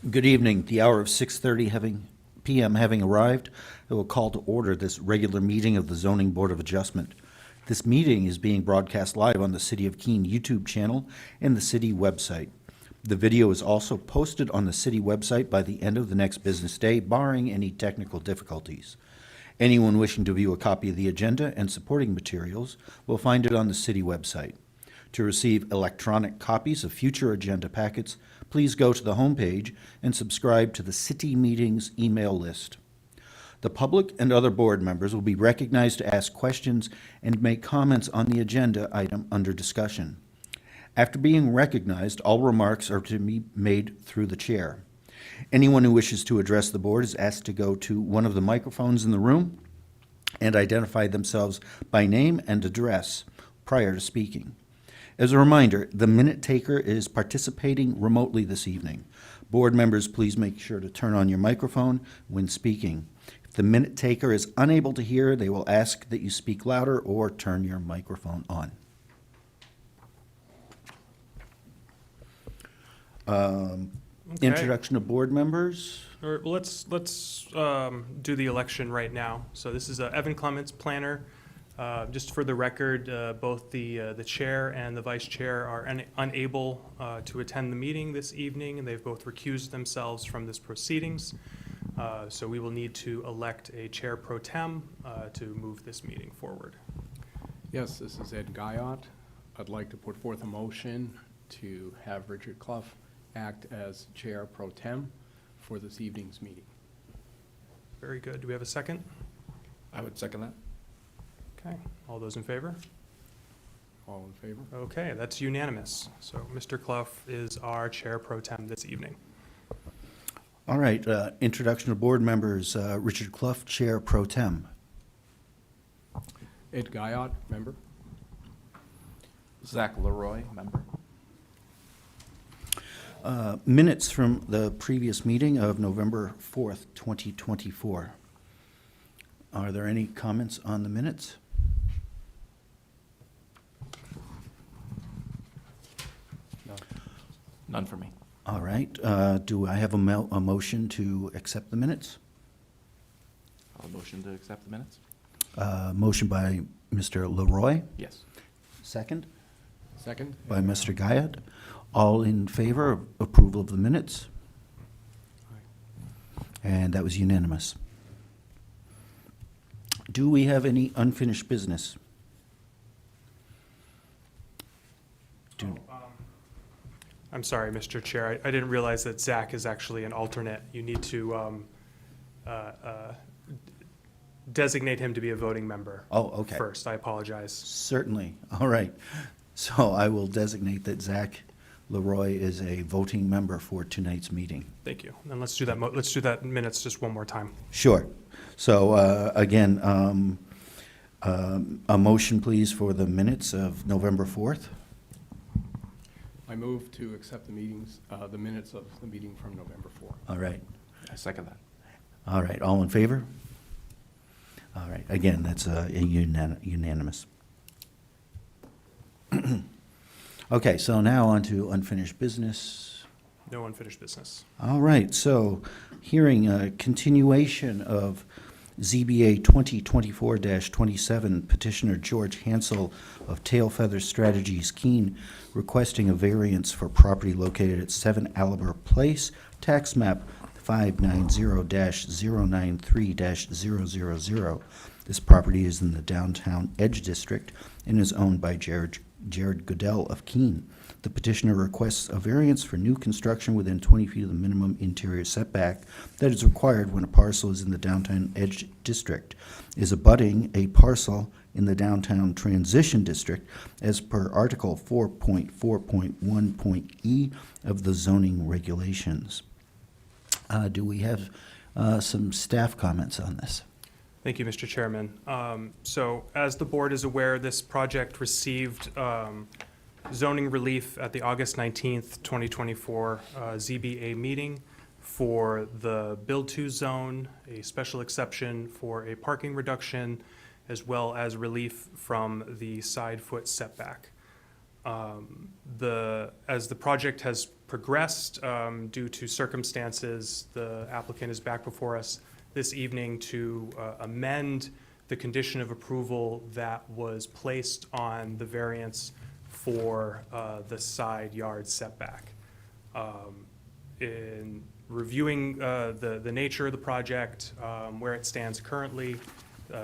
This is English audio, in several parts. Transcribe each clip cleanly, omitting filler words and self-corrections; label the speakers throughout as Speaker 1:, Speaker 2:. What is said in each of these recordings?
Speaker 1: Good evening. The hour of 6:30 p.m. having arrived, I will call to order this regular meeting of the Zoning Board of Adjustment. This meeting is being broadcast live on the City of Keene YouTube channel and the city website. The video is also posted on the city website by the end of the next business day, barring any technical difficulties. Anyone wishing to view a copy of the agenda and supporting materials will find it on the city website. To receive electronic copies of future agenda packets, please go to the homepage and subscribe to the City Meetings email list. The public and other board members will be recognized to ask questions and make comments on the agenda item under discussion. After being recognized, all remarks are to be made through the chair. Anyone who wishes to address the board is asked to go to one of the microphones in the room and identify themselves by name and address prior to speaking. As a reminder, the minute taker is participating remotely this evening. Board members, please make sure to turn on your microphone when speaking. If the minute taker is unable to hear, they will ask that you speak louder or turn your microphone on.
Speaker 2: Okay.
Speaker 1: Introduction of board members.
Speaker 2: Let's do the election right now. So this is Evan Clements, planner. Just for the record, both the chair and the vice chair are unable to attend the meeting this evening, and they've both recused themselves from this proceedings. So we will need to elect a chair pro tem to move this meeting forward.
Speaker 3: Yes, this is Ed Guyot. I'd like to put forth a motion to have Richard Clough act as chair pro tem for this evening's meeting.
Speaker 2: Very good. Do we have a second?
Speaker 4: I would second that.
Speaker 2: Okay. All those in favor?
Speaker 3: All in favor?
Speaker 2: Okay, that's unanimous. So Mr. Clough is our chair pro tem this evening.
Speaker 1: All right, introduction of board members. Richard Clough, chair pro tem.
Speaker 3: Ed Guyot, member.
Speaker 4: Zach Leroy, member.
Speaker 1: Minutes from the previous meeting of November 4th, 2024. Are there any comments on the minutes?
Speaker 3: No.
Speaker 4: None for me.
Speaker 1: All right, do I have a motion to accept the minutes?
Speaker 4: I'll motion to accept the minutes.
Speaker 1: Motion by Mr. Leroy,
Speaker 4: Yes.
Speaker 1: second
Speaker 3: Second?
Speaker 1: by Mr. Guyot. All in favor of approval of the minutes?
Speaker 3: Aye.
Speaker 1: And that was unanimous. Do we have any unfinished business?
Speaker 2: I'm sorry, Mr. Chair. I didn't realize that Zach is actually an alternate. You need to designate him to be a voting member.
Speaker 1: Oh, okay.
Speaker 2: First, I apologize.
Speaker 1: Certainly. All right. So I will designate that Zach Leroy is a voting member for tonight's meeting.
Speaker 2: Thank you. And let's do that. Let's do that in minutes just one more time.
Speaker 1: Sure. So again, a motion, please, for the minutes of November 4th.
Speaker 3: I move to accept the minutes of the meeting from November 4th.
Speaker 1: All right.
Speaker 4: I second that.
Speaker 1: All right. All in favor? All right. Again, that's unanimous. Okay, so now on to unfinished business.
Speaker 2: No unfinished business.
Speaker 1: All right, so hearing a continuation of ZBA 2024-27, petitioner George Hansel of Tail Feather Strategies, Keene, requesting a variance for property located at 7 Aliber Place, tax map 590-093-000. This property is in the downtown Edge District and is owned by Jared Goodell of Keene. The petitioner requests a variance for new construction within 20 feet of the minimum interior setback that is required when a parcel is in the downtown Edge District, is abutting a parcel in the downtown Transition District as per Article 4.4.1.e of the zoning regulations. Do we have some staff comments on this?
Speaker 2: Thank you, Mr. Chairman. So as the board is aware, this project received zoning relief at the August 19th, 2024 ZBA meeting for the build-to zone, a special exception for a parking reduction, as well as relief from the side foot setback. As the project has progressed, due to circumstances, the applicant is back before us this evening to amend the condition of approval that was placed on the variance for the side yard setback. In reviewing the nature of the project, where it stands currently,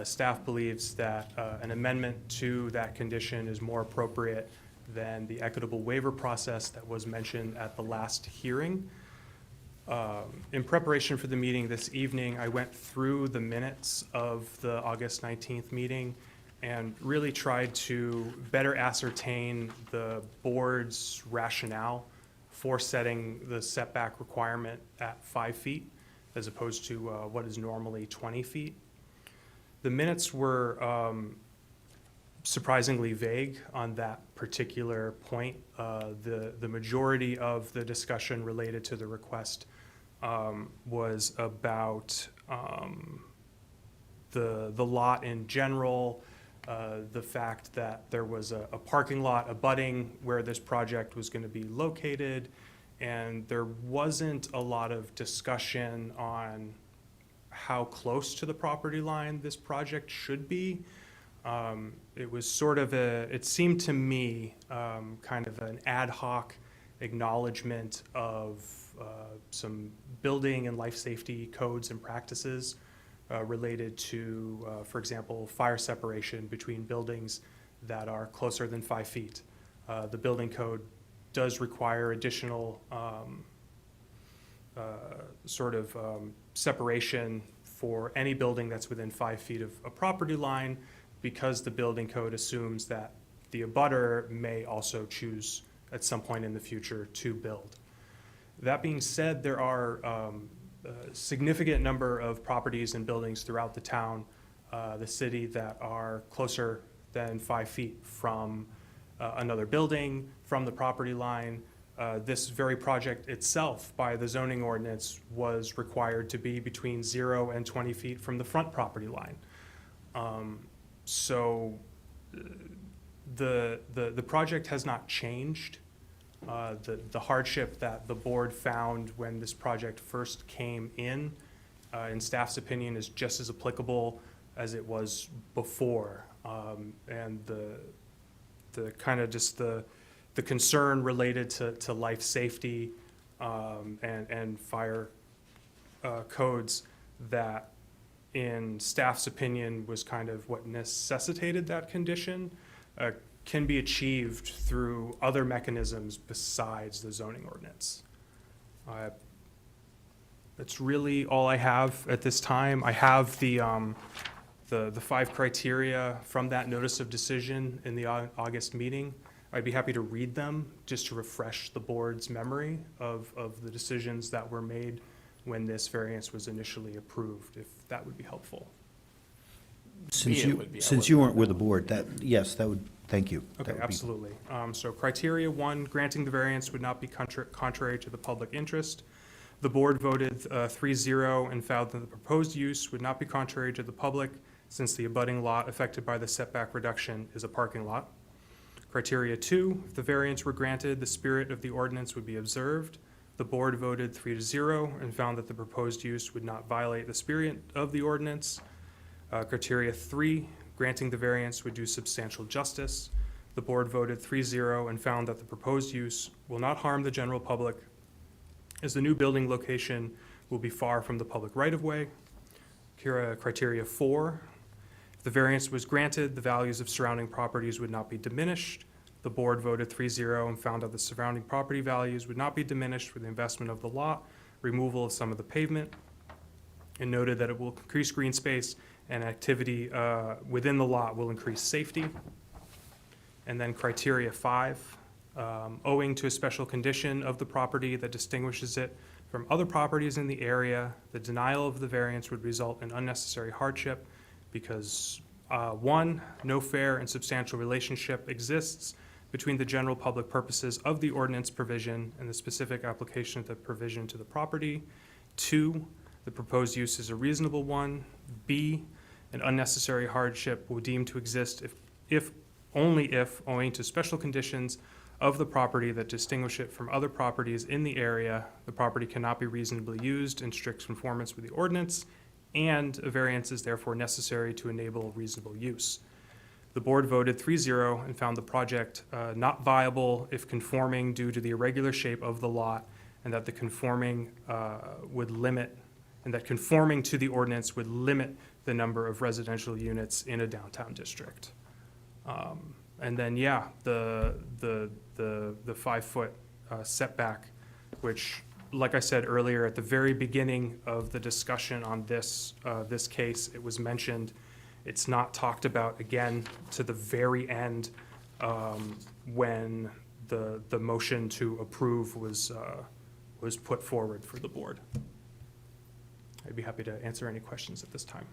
Speaker 2: staff believes that an amendment to that condition is more appropriate than the equitable waiver process that was mentioned at the last hearing. In preparation for the meeting this evening, I went through the minutes of the August 19th meeting and really tried to better ascertain the board's rationale for setting the setback requirement at 5 feet as opposed to what is normally 20 feet. The minutes were surprisingly vague on that particular point. The majority of the discussion related to the request was about the lot in general, the fact that there was a parking lot abutting where this project was going to be located, and there wasn't a lot of discussion on how close to the property line this project should be. It was sort of it seemed to me kind of an ad hoc acknowledgement of some building and life safety codes and practices related to, for example, fire separation between buildings that are closer than 5 feet. The building code does require additional separation for any building that's within 5 feet of a property line, because the building code assumes that the abutter may also choose at some point in the future to build. That being said, there are a significant number of properties and buildings throughout the town, the city, that are closer than 5 feet from another building, from the property line. This very project itself, by the zoning ordinance, was required to be between 0 and 20 feet from the front property line. So the project has not changed. The hardship that the board found when this project first came in staff's opinion, is just as applicable as it was before. And the kind of just the concern related to life safety and fire codes that, in staff's opinion, was kind of what necessitated that condition, can be achieved through other mechanisms besides the zoning ordinance. That's really all I have at this time. I have the 5 criteria from that notice of decision in the August meeting. I'd be happy to read them just to refresh the board's memory of the decisions that were made when this variance was initially approved, if that would be helpful.
Speaker 1: Since
Speaker 4: it would be. I
Speaker 1: since you
Speaker 4: wouldn't
Speaker 1: weren't with the
Speaker 4: know.
Speaker 1: board, yes, that would, thank you. That
Speaker 2: Okay,
Speaker 1: would be-
Speaker 2: absolutely. So criteria 1, granting the variance would not be contrary to the public interest. The board voted 3-0 and found that the proposed use would not be contrary to the public, since the abutting lot affected by the setback reduction is a parking lot. Criteria 2, if the variance were granted, the spirit of the ordinance would be observed. The board voted 3-0 and found that the proposed use would not violate the spirit of the ordinance. Criteria 3, granting the variance would do substantial justice. The board voted 3-0 and found that the proposed use will not harm the general public, as the new building location will be far from the public right-of-way. Criteria 4, if the variance was granted, the values of surrounding properties would not be diminished. The board voted 3-0 and found that the surrounding property values would not be diminished with the investment of the lot, removal of some of the pavement, and noted that it will increase green space and activity within the lot will increase safety. And then criteria 5, owing to a special condition of the property that distinguishes it from other properties in the area, the denial of the variance would result in unnecessary hardship because 1, no fair and substantial relationship exists between the general public purposes of the ordinance provision and the specific application of the provision to the property. 2, the proposed use is a reasonable one. B, an unnecessary hardship will deem to exist if only if, owing to special conditions of the property that distinguish it from other properties in the area, the property cannot be reasonably used in strict conformance with the ordinance, and a variance is therefore necessary to enable reasonable use. The board voted 3-0 and found the project not viable if conforming due to the irregular shape of the lot, and that the conforming conforming to the ordinance would limit the number of residential units in a downtown district. And then, yeah, the 5-foot setback, which, like I said earlier, at the very beginning of the discussion on this case, it was mentioned. It's not talked about again to the very end when the motion to approve was put forward for the board. I'd be happy to answer any questions at this time.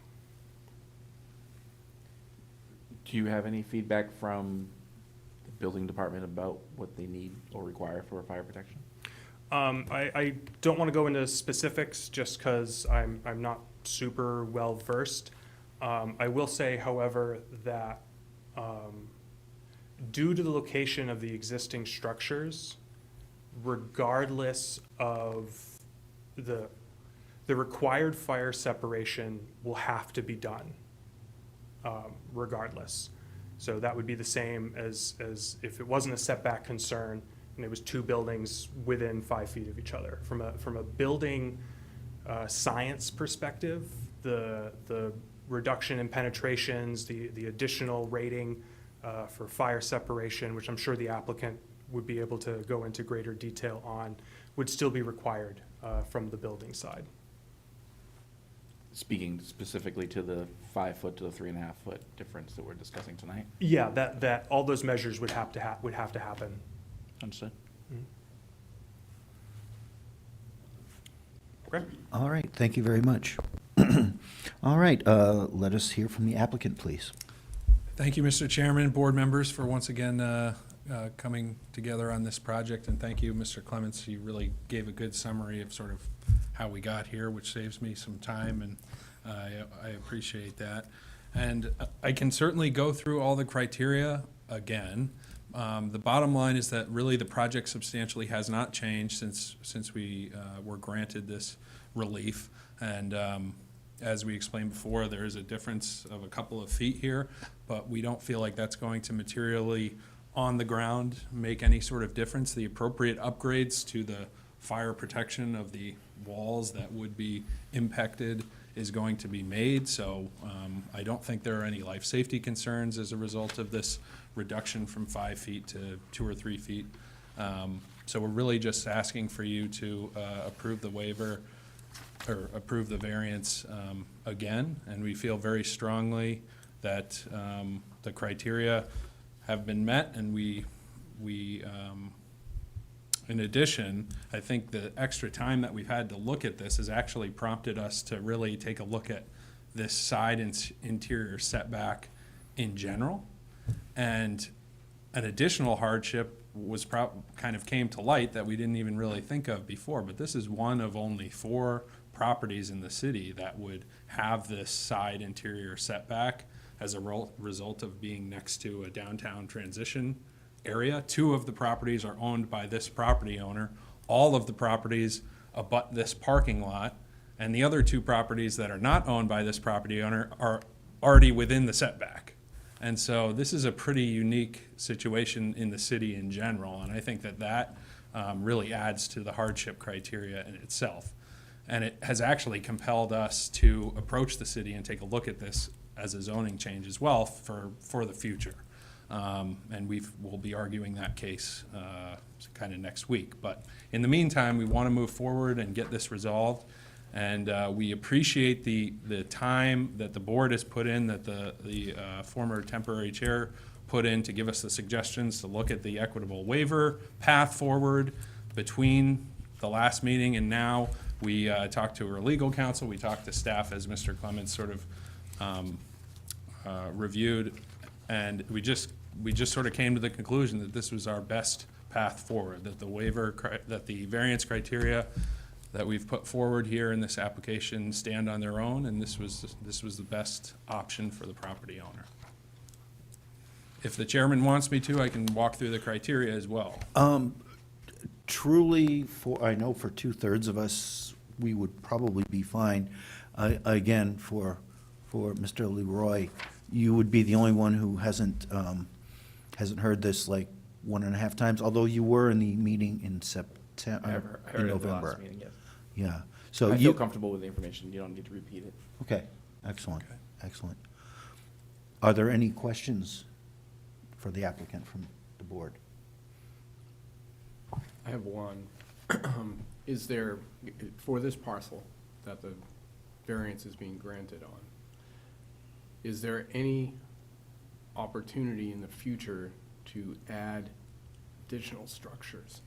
Speaker 4: Do you have any feedback from the building department about what they need or require for fire protection?
Speaker 2: I don't want to go into specifics just because I'm not super well versed. I will say, however, that due to the location of the existing structures, regardless of the required fire separation will have to be done, regardless. So that would be the same as if it wasn't a setback concern and it was two buildings within 5 feet of each other. From a building science perspective, the reduction in penetrations, the additional rating for fire separation, which I'm sure the applicant would be able to go into greater detail on, would still be required from the building side.
Speaker 4: Speaking specifically to the 5-foot to the 3.5-foot difference that we're discussing tonight?
Speaker 2: Yeah, that all those measures would have to happen.
Speaker 4: Understood.
Speaker 2: Okay.
Speaker 1: All right, thank you very much. All right, let us hear from the applicant, please.
Speaker 5: Thank you, Mr. Chairman, board members, for once again coming together on this project. And thank you, Mr. Clements. You really gave a good summary of sort of how we got here, which saves me some time, and I appreciate that. And I can certainly go through all the criteria again. The bottom line is that really the project substantially has not changed since we were granted this relief. And as we explained before, there is a difference of a couple of feet here, but we don't feel like that's going to materially on the ground make any sort of difference. The appropriate upgrades to the fire protection of the walls that would be impacted is going to be made. So I don't think there are any life safety concerns as a result of this reduction from 5 feet to 2 or 3 feet. So we're really just asking for you to approve the waiver or approve the variance again. And we feel very strongly that the criteria have been met, and we in addition, I think the extra time that we've had to look at this has actually prompted us to really take a look at this side interior setback in general. And an additional hardship was kind of came to light that we didn't even really think of before, but this is one of only 4 properties in the city that would have this side interior setback as a result of being next to a downtown transition area. 2 of the properties are owned by this property owner. All of the properties abut this parking lot, and the other 2 properties that are not owned by this property owner are already within the setback. And so this is a pretty unique situation in the city in general, and I think that really adds to the hardship criteria in itself. And it has actually compelled us to approach the city and take a look at this as a zoning change as well for the future. And we'll be arguing that case kind of next week. But in the meantime, we want to move forward and get this resolved. And we appreciate the time that the board has put in, that the former temporary chair put in to give us the suggestions to look at the equitable waiver path forward between the last meeting and now. We talked to our legal counsel. We talked to staff, as Mr. Clements sort of reviewed, and we just sort of came to the conclusion that this was our best path forward, that the variance criteria that we've put forward here in this application stand on their own, and this was the best option for the property owner. If the chairman wants me to, I can walk through the criteria as well.
Speaker 1: Truly, I know for 2/3 of us, we would probably be fine. Again, for Mr. Leroy, you would be the only one who hasn't heard this like 1.5 times, although you were in the meeting in
Speaker 4: I
Speaker 1: September,
Speaker 4: heard
Speaker 1: in
Speaker 4: it at the
Speaker 1: November.
Speaker 4: last meeting, yes.
Speaker 1: Yeah, so
Speaker 4: I feel
Speaker 1: you,
Speaker 4: comfortable with the information. You don't need to repeat it.
Speaker 1: okay, excellent,
Speaker 5: Okay.
Speaker 1: excellent. Are there any questions for the applicant from the board?
Speaker 3: I have one. Is there, for this parcel that the variance is being granted on, is there any opportunity in the future to add additional structures?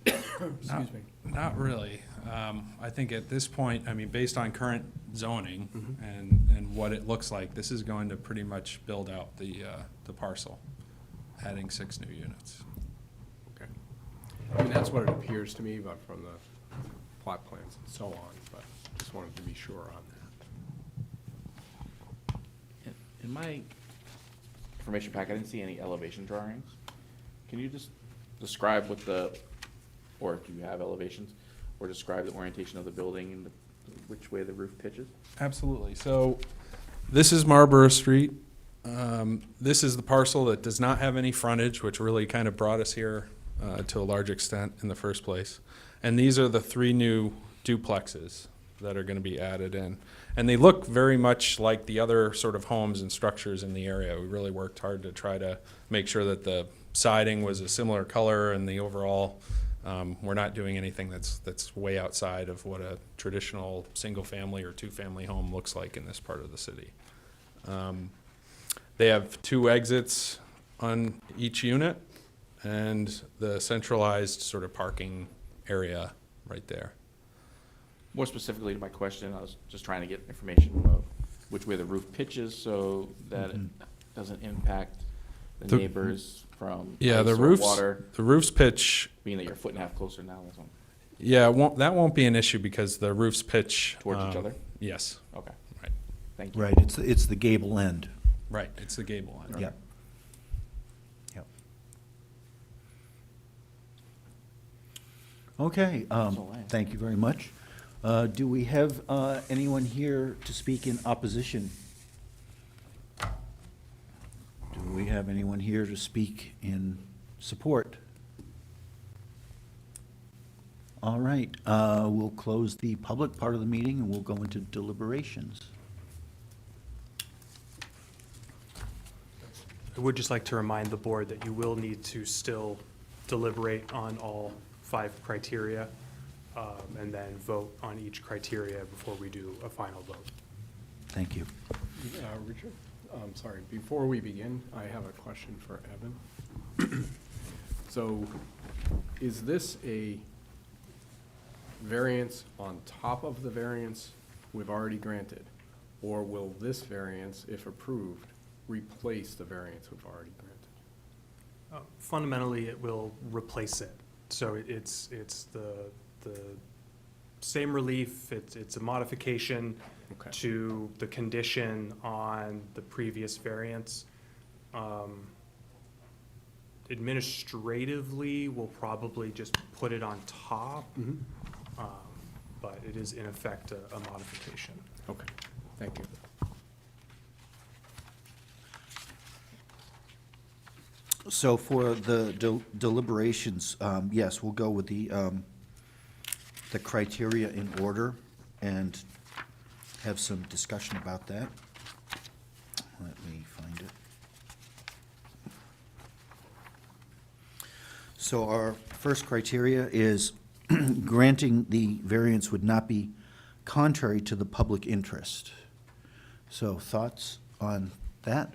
Speaker 3: Excuse me.
Speaker 5: Not really. I think at this point, I mean, based on current zoning
Speaker 3: Mhm.
Speaker 5: and what it looks like, this is going to pretty much build out the parcel, adding 6 new units.
Speaker 3: Okay. I mean, that's what it appears to me, but from the plot plans and so on, but just wanted to be sure on that.
Speaker 4: In my information pack, I didn't see any elevation drawings. Can you just describe what or do you have elevations, or describe the orientation of the building and which way the roof pitches?
Speaker 5: Absolutely. So this is Marlborough Street. This is the parcel that does not have any frontage, which really kind of brought us here to a large extent in the first place. And these are the 3 new duplexes that are going to be added in. And they look very much like the other sort of homes and structures in the area. We really worked hard to try to make sure that the siding was a similar color and the overall, we're not doing anything that's way outside of what a traditional single-family or 2-family home looks like in this part of the city. They have 2 exits on each unit and the centralized sort of parking area right there.
Speaker 4: More specifically to my question, I was just trying to get information about which way the roof pitches so that it doesn't impact the
Speaker 5: The-
Speaker 4: neighbors from
Speaker 5: Yeah,
Speaker 4: ice
Speaker 5: the
Speaker 4: or water,
Speaker 5: roof's pitch,
Speaker 4: being that you're a foot and a half closer now, that's all,
Speaker 5: yeah, that won't be an issue because the roof's pitch.
Speaker 4: towards each other?
Speaker 5: Yes,
Speaker 4: Okay,
Speaker 5: right,
Speaker 4: thank you.
Speaker 1: Right, it's the gable end.
Speaker 5: right, it's the gable end.
Speaker 1: Yep. Yep. Okay,
Speaker 4: That's all I have.
Speaker 1: thank you very much. Do we have anyone here to speak in opposition? Do we have anyone here to speak in support? All right, we'll close the public part of the meeting and we'll go into deliberations.
Speaker 2: I would just like to remind the board that you will need to still deliberate on all 5 criteria, and then vote on each criteria before we do a final vote.
Speaker 1: Thank you.
Speaker 3: Richard, I'm sorry, before we begin, I have a question for Evan. So, is this a variance on top of the variance we've already granted? Or will this variance, if approved, replace the variance we've already granted?
Speaker 2: Fundamentally, it will replace it. So it's the same relief, it's a modification
Speaker 3: Okay.
Speaker 2: to the condition on the previous variance. Administratively, we'll probably just put it on top, but it is in effect a modification.
Speaker 3: Okay, thank you.
Speaker 1: So for the deliberations, yes, we'll go with the criteria in order and have some discussion about that. Let me find it. So our first criteria is granting the variance would not be contrary to the public interest. So thoughts on that?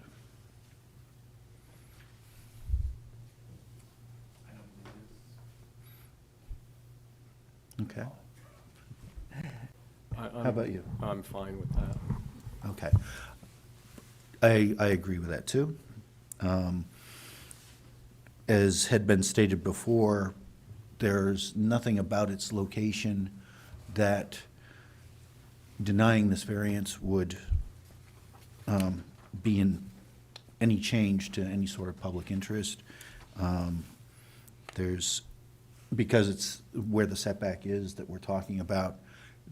Speaker 1: Okay. How about you?
Speaker 3: I'm fine with that.
Speaker 1: Okay. I agree with that, too. As had been stated before, there's nothing about its location that denying this variance would be in any change to any sort of public interest. There's, because it's where the setback is that we're talking about,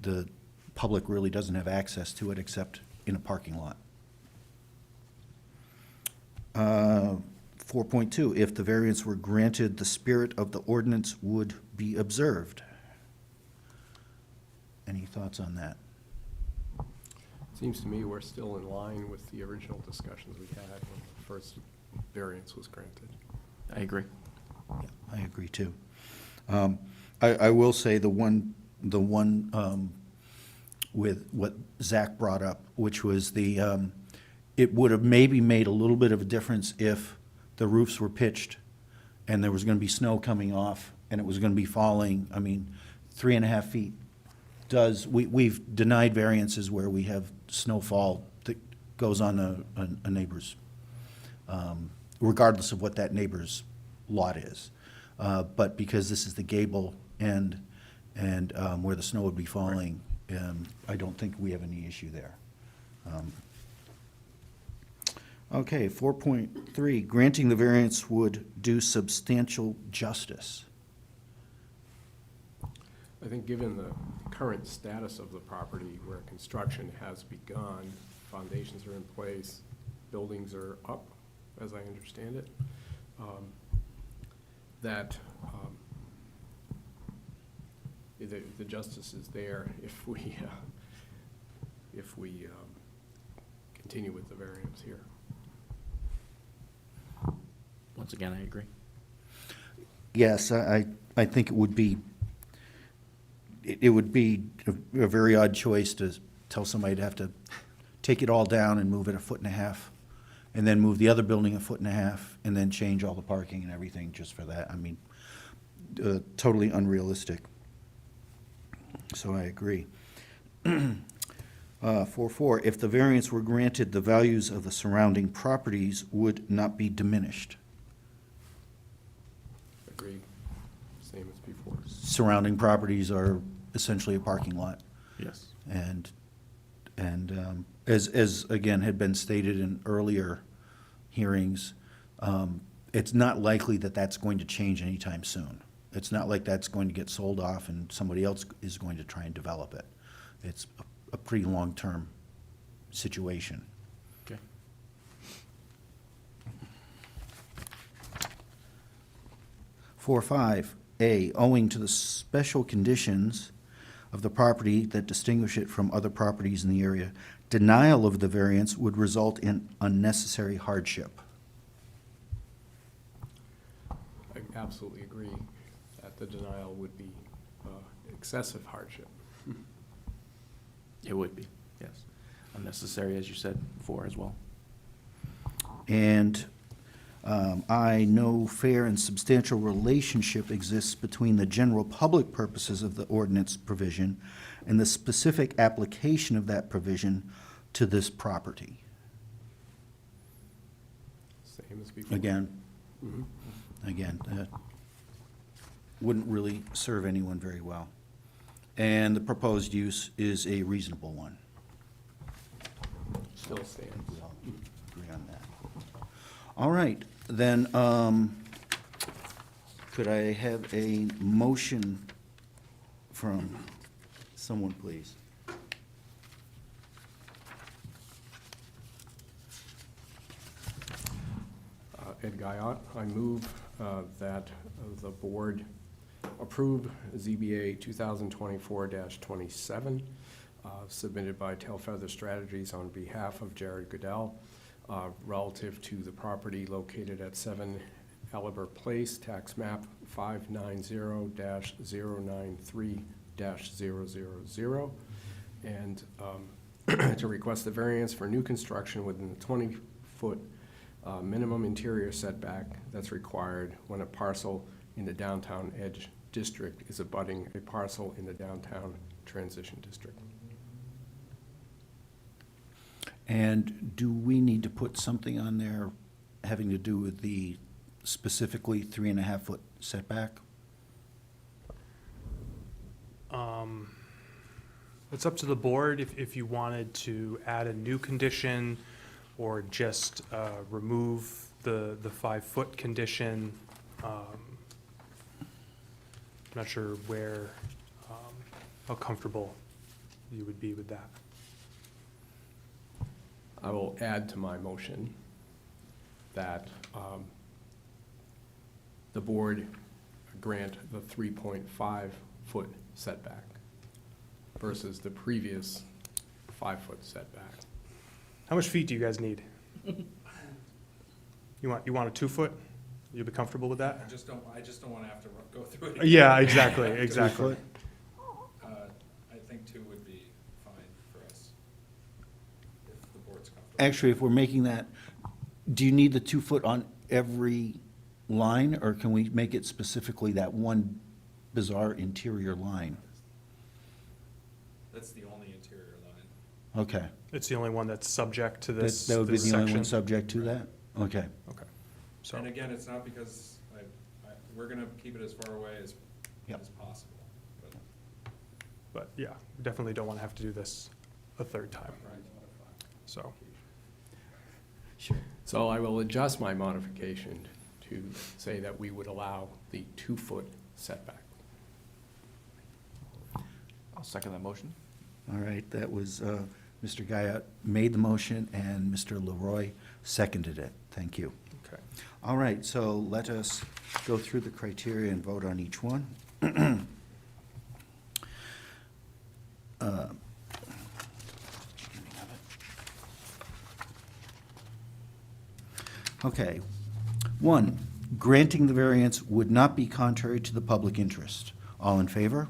Speaker 1: the public really doesn't have access to it except in a parking lot. 4.2, if the variance were granted, the spirit of the ordinance would be observed. Any thoughts on that?
Speaker 3: Seems to me we're still in line with the original discussions we had when the first variance was granted.
Speaker 4: I agree.
Speaker 1: Yeah, I agree too. I will say the one with what Zach brought up, which was it would have maybe made a little bit of a difference if the roofs were pitched and there was gonna be snow coming off and it was gonna be falling. I mean, 3.5 feet we've denied variances where we have snowfall that goes on a neighbor's, regardless of what that neighbor's lot is. But because this is the gable and where the snow would be falling, I don't think we have any issue there. Okay, 4.3, granting the variance would do substantial justice.
Speaker 3: I think given the current status of the property where construction has begun, foundations are in place, buildings are up, as I understand it, that the justice is there if we continue with the variance here.
Speaker 4: Once again, I agree.
Speaker 1: Yes, I think it would be a very odd choice to tell somebody to have to take it all down and move it 1.5 feet, and then move the other building 1.5 feet, and then change all the parking and everything just for that. I mean, totally unrealistic. So I agree. 4.4, if the variance were granted, the values of the surrounding properties would not be diminished.
Speaker 3: Agreed. Same as before.
Speaker 1: Surrounding properties are essentially a parking lot.
Speaker 4: Yes.
Speaker 1: And as again had been stated in earlier hearings, it's not likely that that's going to change anytime soon. It's not like that's going to get sold off and somebody else is going to try and develop it. It's a pretty long-term situation.
Speaker 4: Okay.
Speaker 1: 4.5, owing to the special conditions of the property that distinguish it from other properties in the area, denial of the variance would result in unnecessary hardship.
Speaker 3: I absolutely agree that the denial would be excessive hardship.
Speaker 4: It would be, yes. Unnecessary, as you said before as well.
Speaker 1: And I know fair and substantial relationship exists between the general public purposes of the ordinance provision and the specific application of that provision to this property.
Speaker 3: Same as before.
Speaker 1: Again,
Speaker 3: Mhm.
Speaker 1: that wouldn't really serve anyone very well. And the proposed use is a reasonable one.
Speaker 3: Still stands.
Speaker 1: We all agree on that. All right, then, could I have a motion from someone, please?
Speaker 3: Ed Guyot, I move that the board approve ZBA 2024-27, submitted by Tailfeather Strategies on behalf of Jared Goodell, relative to the property located at 7 Aliber Place, tax map 590-093-000, and to request the variance for new construction within the 20-foot minimum interior setback that's required when a parcel in the downtown edge district is abutting a parcel in the downtown transition district.
Speaker 1: And do we need to put something on there having to do with the specifically 3.5-foot setback?
Speaker 2: It's up to the board if you wanted to add a new condition or just remove the 5-foot condition. Not sure where, how comfortable you would be with that.
Speaker 3: I will add to my motion that the board grant the 3.5-foot setback versus the previous 5-foot setback.
Speaker 2: How much feet do you guys need? You want a 2-foot? You'll be comfortable with that?
Speaker 5: I just don't wanna have to go through it again.
Speaker 2: Yeah, exactly, exactly.
Speaker 5: I think 2 would be fine for us, if the board's comfortable.
Speaker 1: Actually, if we're making that, do you need the 2-foot on every line, or can we make it specifically that one bizarre interior line?
Speaker 5: That's the only interior line.
Speaker 1: Okay.
Speaker 2: It's the only one that's subject to this
Speaker 1: That would be
Speaker 2: this
Speaker 1: the only one
Speaker 2: section?
Speaker 1: subject to that? Okay.
Speaker 2: Okay. So,
Speaker 5: And again, it's not because we're gonna keep it as far away as
Speaker 1: Yep.
Speaker 5: possible, but,
Speaker 2: but yeah, we definitely don't want to have to do this a third time,
Speaker 5: right.
Speaker 2: so.
Speaker 3: So I will adjust my modification to say that we would allow the 2-foot setback.
Speaker 4: I'll second that motion.
Speaker 1: All right, that was, Mr. Guyot made the motion and Mr. Leroy seconded it. Thank you.
Speaker 2: Okay.
Speaker 1: All right, so let us go through the criteria and vote on each one. Okay. 1, granting the variance would not be contrary to the public interest. All in favor?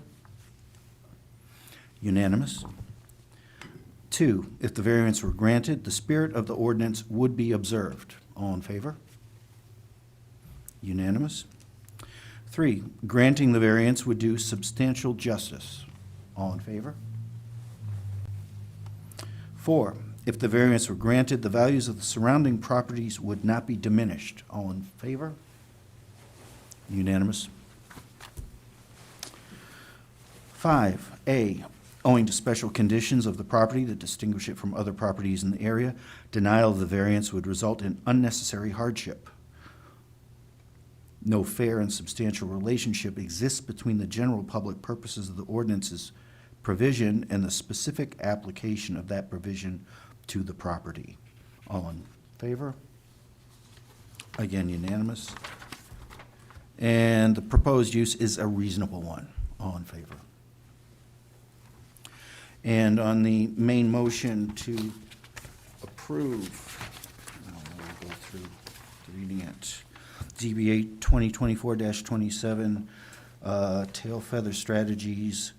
Speaker 1: Unanimous. 2, if the variance were granted, the spirit of the ordinance would be observed. All in favor? Unanimous. 3, granting the variance would do substantial justice. All in favor? 4, if the variance were granted, the values of the surrounding properties would not be diminished. All in favor? Unanimous. 5A, owing to special conditions of the property that distinguish it from other properties in the area, denial of the variance would result in unnecessary hardship. No fair and substantial relationship exists between the general public purposes of the ordinance's provision and the specific application of that provision to the property. All in favor? Again, unanimous. And the proposed use is a reasonable one. All in favor? And on the main motion to approve, we'll go through reading it. ZBA 2024-27, Tail Feather Strategies,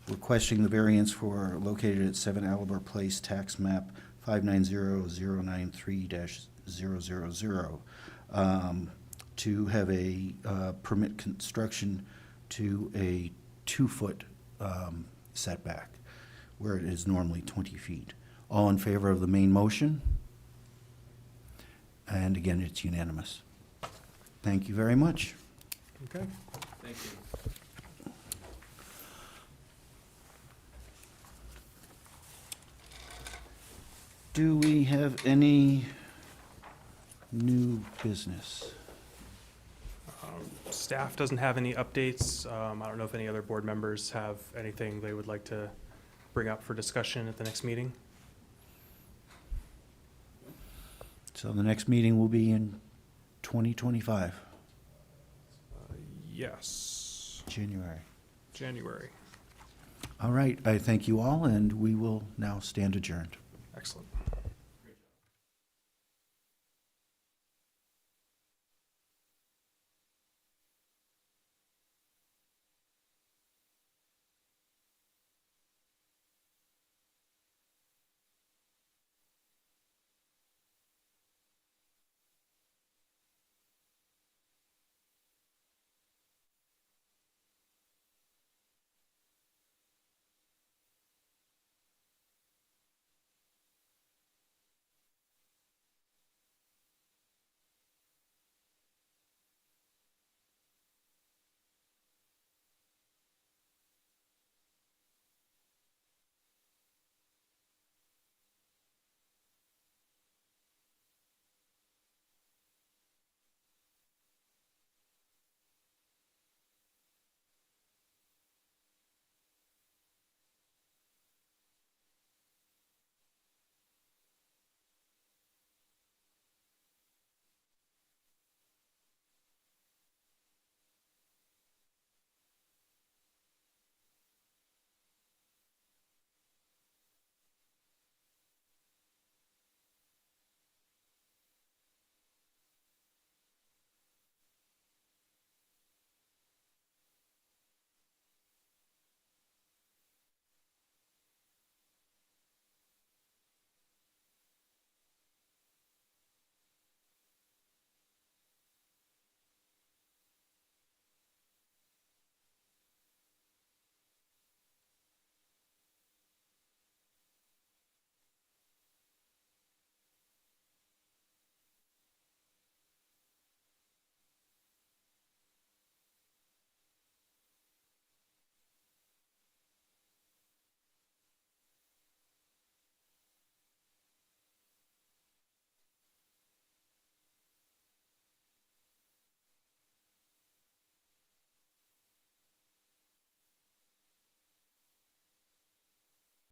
Speaker 1: requesting the variance for located at 7 Aliber Place, tax map 590093-000, to have a permit construction to a 2-foot setback, where it is normally 20 feet. All in favor of the main motion? And again, it's unanimous. Thank you very much.
Speaker 2: Okay.
Speaker 5: Thank you.
Speaker 1: Do we have any new business?
Speaker 2: Staff doesn't have any updates. I don't know if any other board members have anything they would like to bring up for discussion at the next meeting.
Speaker 1: So the next meeting will be in 2025,
Speaker 2: Yes,
Speaker 1: January.
Speaker 2: January.
Speaker 1: All right, I thank you all, and we will now stand adjourned.
Speaker 2: Excellent.